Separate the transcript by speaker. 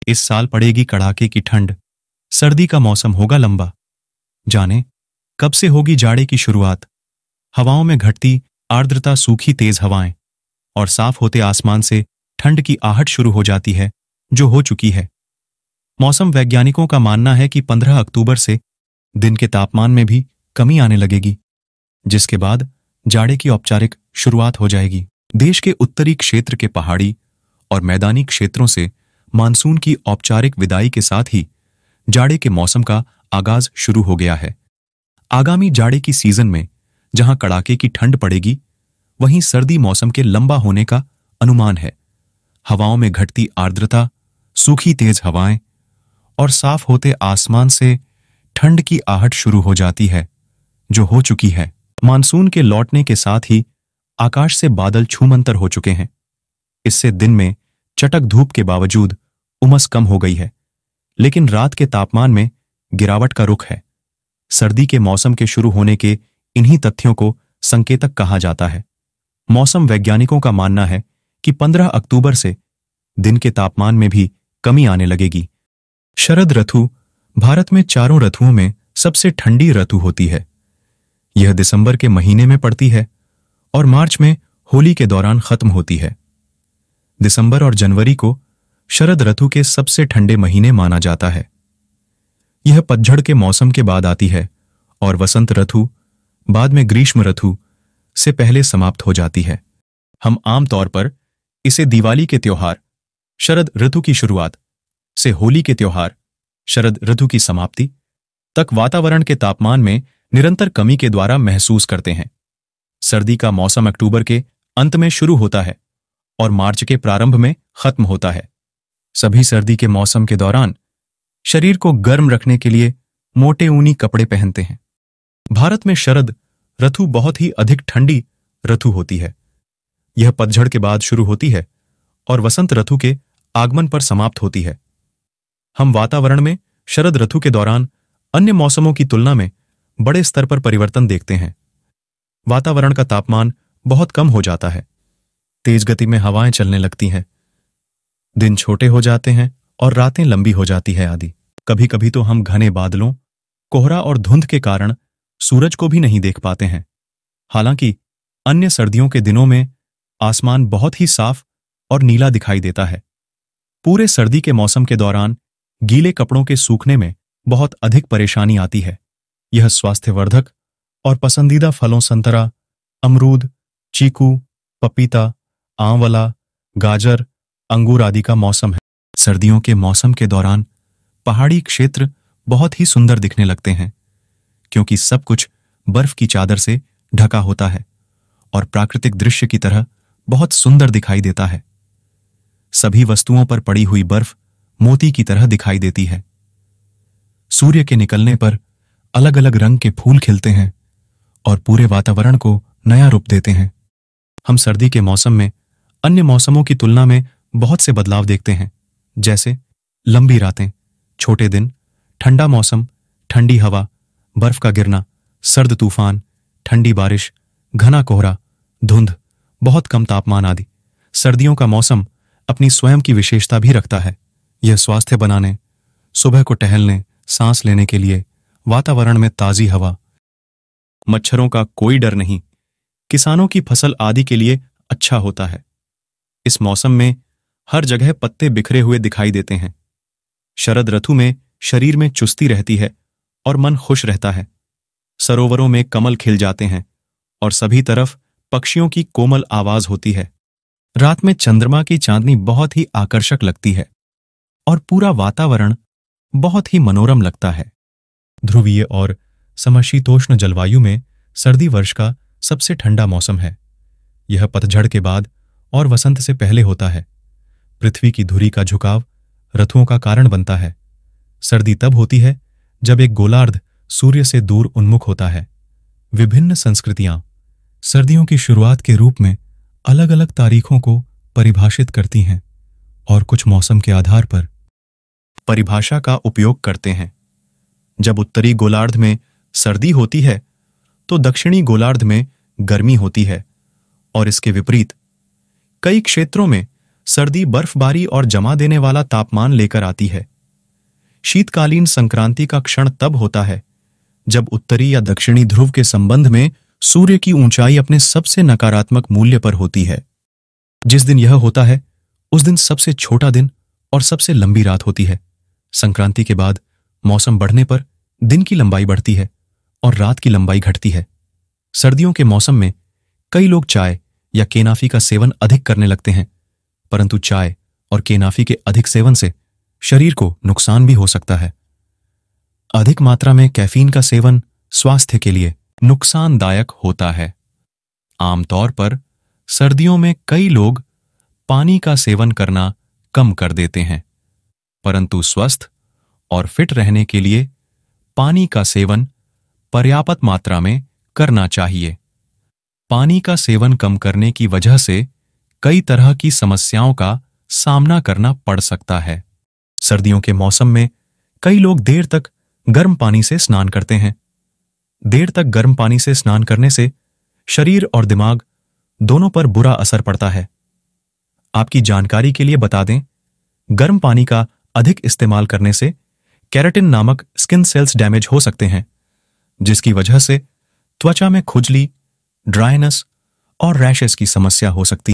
Speaker 1: इस साल पड़ेगी कड़ाके की ठंड, सर्दी का मौसम होगा लंबा। जाने कब से होगी जाड़े की शुरुआत। हवाओं में घटती आर्द्रता, सूखी तेज हवाएं और साफ होते आसमान से ठंड की आहट शुरू हो जाती है, जो हो चुकी है। मौसम वैज्ञानिकों का मानना है कि 15 अक्टूबर से दिन के तापमान में भी कमी आने लगेगी, जिसके बाद जाड़े की औपचारिक शुरुआत हो जाएगी। देश के उत्तरी क्षेत्र के पहाड़ी और मैदानी क्षेत्रों से मानसून की औपचारिक विदाई के साथ ही जाड़े के मौसम का आगाज शुरू हो गया है। आगामी जाड़े की सीजन में जहां कड़ाके की ठंड पड़ेगी, वहीं सर्दी मौसम के लंबा होने का अनुमान है। हवाओं में घटती आर्द्रता, सूखी तेज हवाएं और साफ होते आसमान से ठंड की आहट शुरू हो जाती है, जो हो चुकी है। मानसून के लौटने के साथ ही आकाश से बादल छूमंतर हो चुके हैं। इससे दिन में चटक धूप के बावजूद उमस कम हो गई है, लेकिन रात के तापमान में गिरावट का रुख है। सर्दी के मौसम के शुरू होने के इन्हीं तथ्यों को संकेतक कहा जाता है। मौसम वैज्ञानिकों का मानना है कि 15 अक्टूबर से दिन के तापमान में भी कमी आने लगेगी। शरद ऋतु भारत में चारों ऋतुओं में सबसे ठंडी ऋतु होती है। यह दिसंबर के महीने में पड़ती है और मार्च में होली के दौरान खत्म होती है। दिसंबर और जनवरी को शरद ऋतु के सबसे ठंडे महीने माना जाता है। यह पतझड़ के मौसम के बाद आती है और वसंत ऋतु बाद में ग्रीष्म ऋतु से पहले समाप्त हो जाती है। हम आमतौर पर इसे दिवाली के त्योहार शरद ऋतु की शुरुआत से होली के त्योहार शरद ऋतु की समाप्ति तक वातावरण के तापमान में निरंतर कमी के द्वारा महसूस करते हैं। सर्दी का मौसम अक्टूबर के अंत में शुरू होता है और मार्च के प्रारंभ में खत्म होता है। सभी सर्दी के मौसम के दौरान शरीर को गर्म रखने के लिए मोटे ऊनी कपड़े पहनते हैं। भारत में शरद ऋतु बहुत ही अधिक ठंडी ऋतु होती है। यह पतझड़ के बाद शुरू होती है और वसंत ऋतु के आगमन पर समाप्त होती है। हम वातावरण में शरद ऋतु के दौरान अन्य मौसमों की तुलना में बड़े स्तर पर परिवर्तन देखते हैं। वातावरण का तापमान बहुत कम हो जाता है, तेज गति में हवाएं चलने लगती हैं, दिन छोटे हो जाते हैं और रातें लंबी हो जाती है आदि। कभी कभी तो हम घने बादलों, कोहरा और धुंध के कारण सूरज को भी नहीं देख पाते हैं। हालांकि अन्य सर्दियों के दिनों में आसमान बहुत ही साफ और नीला दिखाई देता है। पूरे सर्दी के मौसम के दौरान गीले कपड़ों के सूखने में बहुत अधिक परेशानी आती है। यह स्वास्थ्यवर्धक और पसंदीदा फलों संतरा, अमरूद, चीकू, पपीता, आंवला, गाजर, अंगूर आदि का मौसम है। सर्दियों के मौसम के दौरान पहाड़ी क्षेत्र बहुत ही सुंदर दिखने लगते हैं, क्योंकि सब कुछ बर्फ की चादर से ढका होता है और प्राकृतिक दृश्य की तरह बहुत सुंदर दिखाई देता है। सभी वस्तुओं पर पड़ी हुई बर्फ मोती की तरह दिखाई देती है। सूर्य के निकलने पर अलग अलग रंग के फूल खिलते हैं और पूरे वातावरण को नया रूप देते हैं। हम सर्दी के मौसम में अन्य मौसमों की तुलना में बहुत से बदलाव देखते हैं, जैसे लंबी रातें, छोटे दिन, ठंडा मौसम, ठंडी हवा, बर्फ का गिरना, सर्द तूफान, ठंडी बारिश, घना कोहरा, धुंध, बहुत कम तापमान आदि। सर्दियों का मौसम अपनी स्वयं की विशेषता भी रखता है। यह स्वास्थ्य बनाने, सुबह को टहलने, सांस लेने के लिए, वातावरण में ताजी हवा, मच्छरों का कोई डर नहीं, किसानों की फसल आदि के लिए अच्छा होता है। इस मौसम में हर जगह पत्ते बिखरे हुए दिखाई देते हैं। शरद ऋतु में शरीर में चुस्ती रहती है और मन खुश रहता है। सरोवरों में कमल खिल जाते हैं और सभी तरफ पक्षियों की कोमल आवाज होती है। रात में चंद्रमा की चांदनी बहुत ही आकर्षक लगती है और पूरा वातावरण बहुत ही मनोरम लगता है। ध्रुवीय और समशीतोष्ण जलवायु में सर्दी वर्ष का सबसे ठंडा मौसम है। यह पतझड़ के बाद और वसंत से पहले होता है। पृथ्वी की धुरी का झुकाव ऋतुओं का कारण बनता है। सर्दी तब होती है जब एक गोलार्ध सूर्य से दूर उन्मुख होता है। विभिन्न संस्कृतियां सर्दियों की शुरुआत के रूप में अलग अलग तारीखों को परिभाषित करती हैं और कुछ मौसम के आधार पर परिभाषा का उपयोग करते हैं। जब उत्तरी गोलार्ध में सर्दी होती है तो दक्षिणी गोलार्ध में गर्मी होती है और इसके विपरीत। कई क्षेत्रों में सर्दी बर्फबारी और जमा देने वाला तापमान लेकर आती है। शीतकालीन संक्रांति का क्षण तब होता है जब उत्तरी या दक्षिणी ध्रुव के संबंध में सूर्य की ऊंचाई अपने सबसे नकारात्मक मूल्य पर होती है। जिस दिन यह होता है उस दिन सबसे छोटा दिन और सबसे लंबी रात होती है। संक्रांति के बाद मौसम बढ़ने पर दिन की लंबाई बढ़ती है और रात की लंबाई घटती है। सर्दियों के मौसम में कई लोग चाय या केनाफी का सेवन अधिक करने लगते हैं, परंतु चाय और केनाफी के अधिक सेवन से शरीर को नुकसान भी हो सकता है। अधिक मात्रा में कैफीन का सेवन स्वास्थ्य के लिए नुकसानदायक होता है। आमतौर पर सर्दियों में कई लोग पानी का सेवन करना कम कर देते हैं, परंतु स्वस्थ और फिट रहने के लिए पानी का सेवन पर्याप्त मात्रा में करना चाहिए। पानी का सेवन कम करने की वजह से कई तरह की समस्याओं का सामना करना पड़ सकता है। सर्दियों के मौसम में कई लोग देर तक गर्म पानी से स्नान करते हैं। देर तक गर्म पानी से स्नान करने से शरीर और दिमाग दोनों पर बुरा असर पड़ता है। आपकी जानकारी के लिए बता दें, गर्म पानी का अधिक इस्तेमाल करने से केराटिन नामक स्किन सेल्स डैमेज हो सकते हैं, जिसकी वजह से त्वचा में खुजली, ड्राइनेस और रैशेस की समस्या हो सकती है।